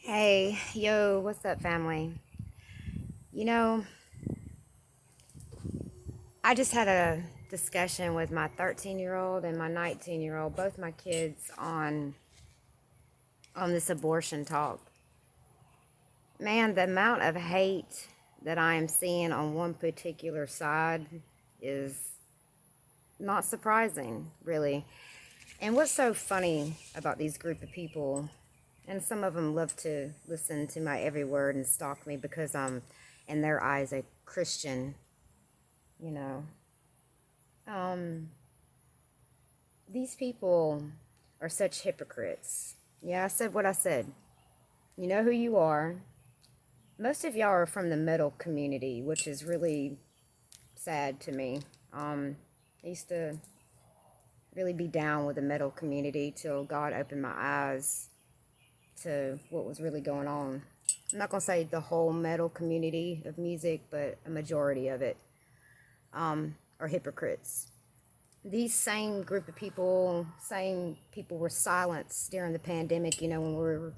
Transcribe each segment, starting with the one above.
Hey, yo, what's up, family? You know, I just had a discussion with my 13-year-old and my 19-year-old, both my kids, on this abortion talk. Man, the amount of hate that I am seeing on one particular side is not surprising, really. And what's so funny about these group of people, and some of them love to listen to my every word and stalk me because I'm, in their eyes, a Christian, you know. Um, these people are such hypocrites. Yeah, I said what I said. You know who you are. Most of y'all are from the metal community, which is really sad to me. I used to really be down with the metal community till God opened my eyes to what was really going on. I'm not going to say the whole metal community of music, but a majority of it are hypocrites. These same people were silenced during the pandemic, when we were,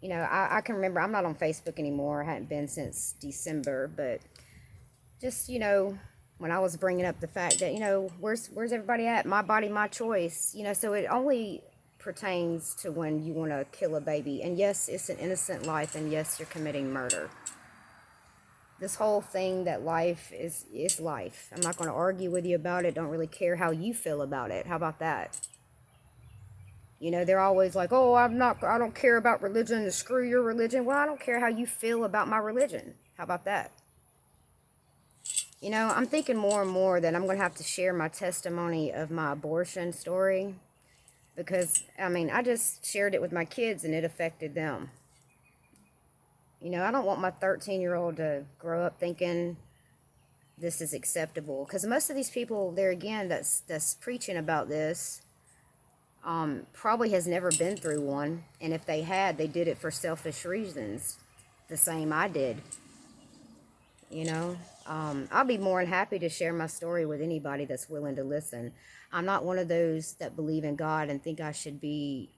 I can remember, I'm not on Facebook anymore. I hadn't been since December, but just, when I was bringing up the fact that, where's everybody at? My body, my choice, so it only pertains to when you want to kill a baby. And yes, it's an innocent life, and yes, you're committing murder. This whole thing that life is life. I'm not going to argue with you about it. Don't really care how you feel about it. How about that? They're always like, oh, I don't care about religion, screw your religion. Well, I don't care how you feel about my religion. How about that? I'm thinking more and more that I'm going to have to share my testimony of my abortion story because, I just shared it with my kids and it affected them. I don't want my 13-year-old to grow up thinking this is acceptable because most of these people there again that's preaching about this probably has never been through one, and if they had, they did it for selfish reasons, the same I did. I'll be more than happy to share my story with anybody that's willing to listen. I'm not one of those that believe in God and think I should be,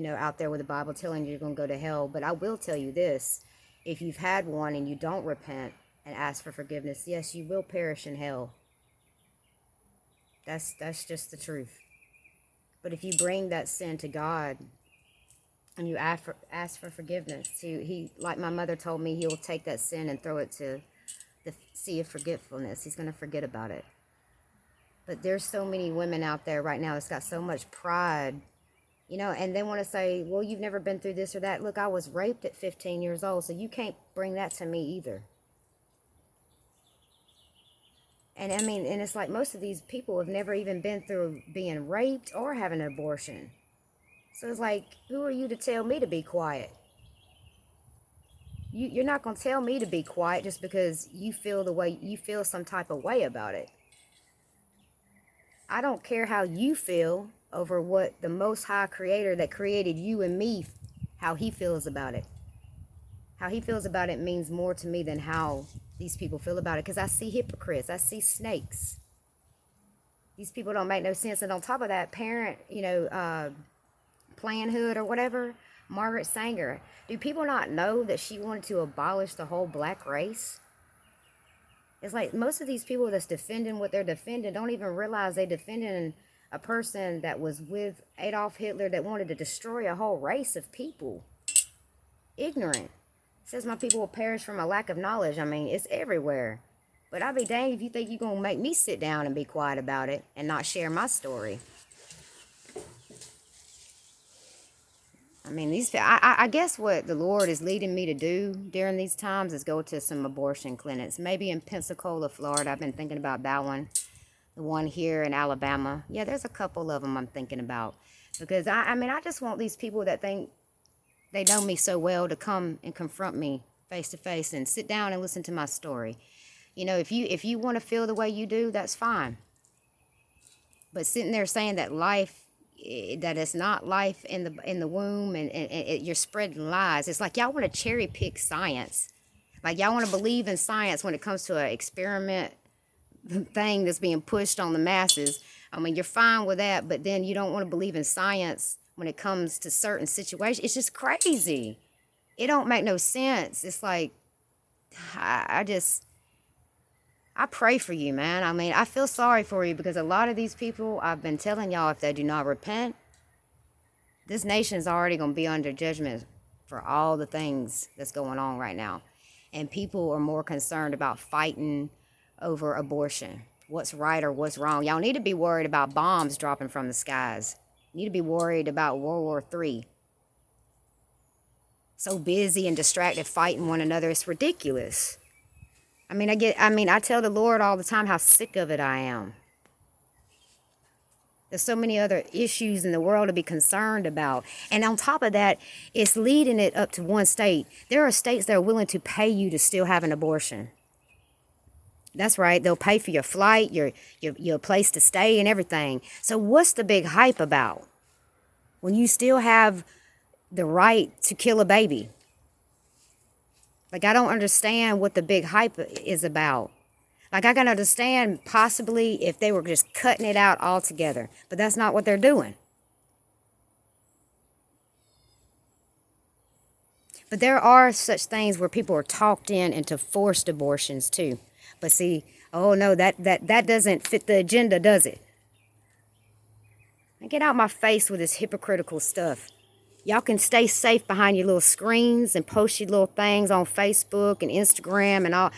out there with the Bible telling you you're going to go to hell, but I will tell you this: if you've had one and you don't repent and ask for forgiveness, yes, you will perish in hell. That's just the truth. But if you bring that sin to God and you ask for forgiveness, he, like my mother told me, he'll take that sin and throw it to the sea of forgetfulness. He's going to forget about it. But there's so many women out there right now that's got so much pride, and they want to say, well, you've never been through this or that. Look, I was raped at 15 years old, so you can't bring that to me either. And and it's like most of these people have never even been through being raped or having an abortion. So it's like, who are you to tell me to be quiet? You're not going to tell me to be quiet just because you feel some type of way about it. I don't care how you feel over what the Most High Creator that created you and me, how he feels about it. How he feels about it means more to me than how these people feel about it, because I see hypocrites. I see snakes. These people don't make no sense. And on top of that, Planned Hood or whatever, Margaret Sanger, do people not know that she wanted to abolish the whole black race? It's like most of these people that's defending what they're defending don't even realize they're defending a person that was with Adolf Hitler that wanted to destroy a whole race of people. Ignorant. It says my people will perish from a lack of knowledge. It's everywhere. But I'll be danged if you think you're going to make me sit down and be quiet about it and not share my story. I guess what the Lord is leading me to do during these times is go to some abortion clinics. Maybe in Pensacola, Florida. I've been thinking about that one. The one here in Alabama. Yeah, there's a couple of them I'm thinking about. Because, I just want these people that think they know me so well to come and confront me face to face and sit down and listen to my story. If you want to feel the way you do, that's fine. But sitting there saying that that it's not life in the womb, and you're spreading lies. It's like y'all want to cherry pick science. Like y'all want to believe in science when it comes to an experiment thing that's being pushed on the masses. You're fine with that, but then you don't want to believe in science when it comes to certain situations. It's just crazy. it don't make no sense. It's like, I pray for you, man. I mean, I feel sorry for you because a lot of these people, I've been telling y'all, if they do not repent, this nation is already going to be under judgment for all the things that's going on right now. And people are more concerned about fighting over abortion. What's right or what's wrong. Y'all need to be worried about bombs dropping from the skies. You need to be worried about World War III. So busy and distracted fighting one another. It's ridiculous. I tell the Lord all the time how sick of it I am. There's so many other issues in the world to be concerned about. And on top of that, it's leading it up to one state. There are states that are willing to pay you to still have an abortion. That's right. They'll pay for your flight, your place to stay and everything. So what's the big hype about when you still have the right to kill a baby? Like, I don't understand what the big hype is about. Like, I can understand possibly if they were just cutting it out altogether, but that's not what they're doing. But there are such things where people are talked into forced abortions too. But see, oh no, that doesn't fit the agenda, does it? Now get out my face with this hypocritical stuff. Y'all can stay safe behind your little screens and post your little things on Facebook and Instagram and all.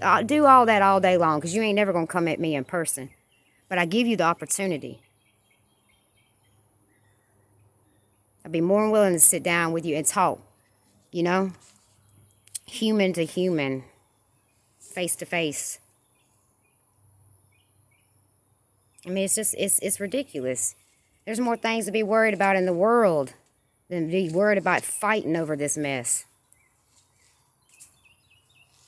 I'll do all that all day long because you ain't never going to come at me in person. But I give you the opportunity. I'd be more than willing to sit down with you and talk, you know? Human to human, face to face. I mean, it's ridiculous. There's more things to be worried about in the world than be worried about fighting over this mess.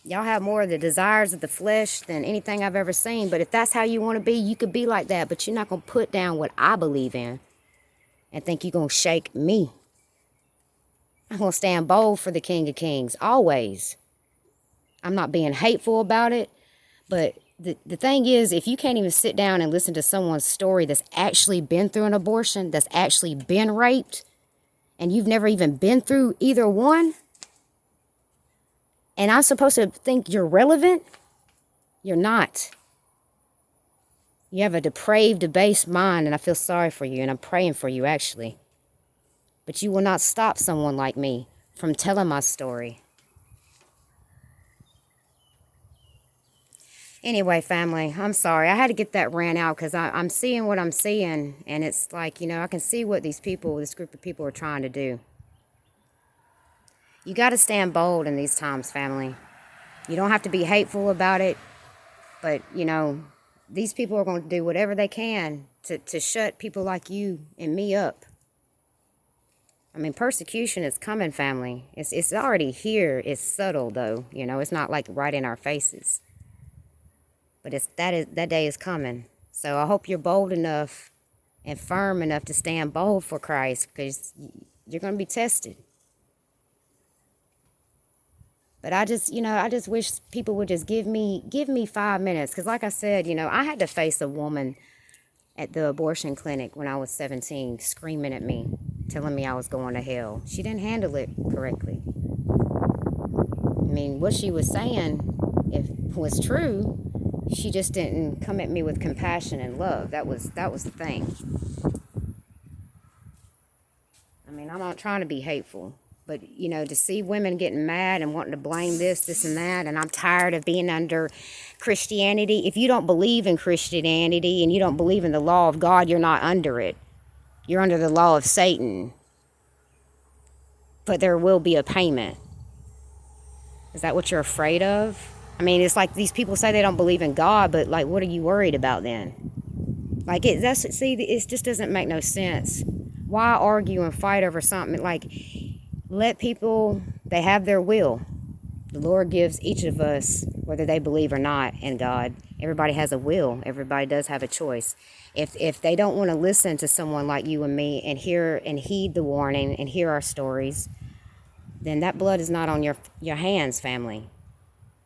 Y'all have more of the desires of the flesh than anything I've ever seen. But if that's how you want to be, you could be like that. But you're not going to put down what I believe in and think you're going to shake me. I'm going to stand bold for the King of Kings, always. I'm not being hateful about it. But the thing is, if you can't even sit down and listen to someone's story that's actually been through an abortion, that's actually been raped, and you've never even been through either one, and I'm supposed to think you're relevant, you're not. You have a depraved, debased mind, and I feel sorry for you, and I'm praying for you, actually. But you will not stop someone like me from telling my story. Anyway, family, I'm sorry. I had to get that rant out because I'm seeing what I'm seeing. And it's like, I can see what this group of people are trying to do. You got to stand bold in these times, family. You don't have to be hateful about it. But, these people are going to do whatever they can to shut people like you and me up. I mean, persecution is coming, family. It's already here. It's subtle, though. It's not like right in our faces. But that day is coming. So I hope you're bold enough and firm enough to stand bold for Christ, because you're going to be tested. But I just wish people would just give me 5 minutes. Because like I said, I had to face a woman at the abortion clinic when I was 17 screaming at me, telling me I was going to hell. She didn't handle it correctly. I mean, what she was saying, if was true, she just didn't come at me with compassion and love. That was the thing. I mean, I'm not trying to be hateful, but to see women getting mad and wanting to blame this and that, and I'm tired of being under Christianity. If you don't believe in Christianity and you don't believe in the law of God, you're not under it. You're under the law of Satan. But there will be a payment. Is that what you're afraid of? I mean, it's like these people say they don't believe in God, but like, what are you worried about then? Like, it just doesn't make no sense. Why argue and fight over something? Like, let people, they have their will. The Lord gives each of us, whether they believe or not, in God. Everybody has a will. Everybody does have a choice. If they don't want to listen to someone like you and me and hear and heed the warning and hear our stories, then that blood is not on your hands, family.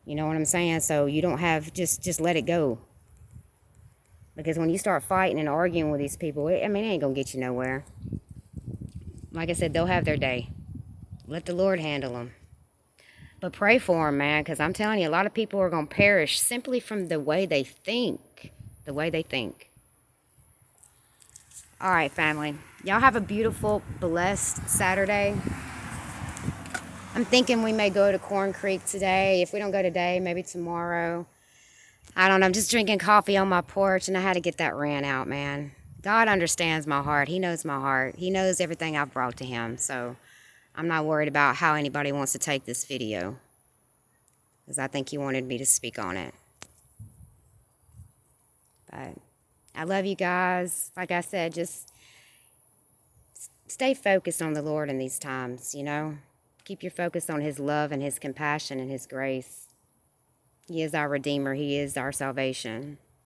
You know what I'm saying? So you don't have, just let it go. Because when you start fighting and arguing with these people, it ain't going to get you nowhere. Like I said, they'll have their day. Let the Lord handle them. But pray for them, man, because I'm telling you, a lot of people are going to perish simply from the way they think. The way they think. All right, family. Y'all have a beautiful, blessed Saturday. I'm thinking we may go to Corn Creek today. If we don't go today, maybe tomorrow. I don't know. I'm just drinking coffee on my porch, and I had to get that rant out, man. God understands my heart. He knows my heart. He knows everything I've brought to him. So I'm not worried about how anybody wants to take this video, because I think he wanted me to speak on it. But I love you guys. Like I said, just stay focused on the Lord in these times, you know. Keep your focus on his love and his compassion and his grace. He is our Redeemer. He is our salvation.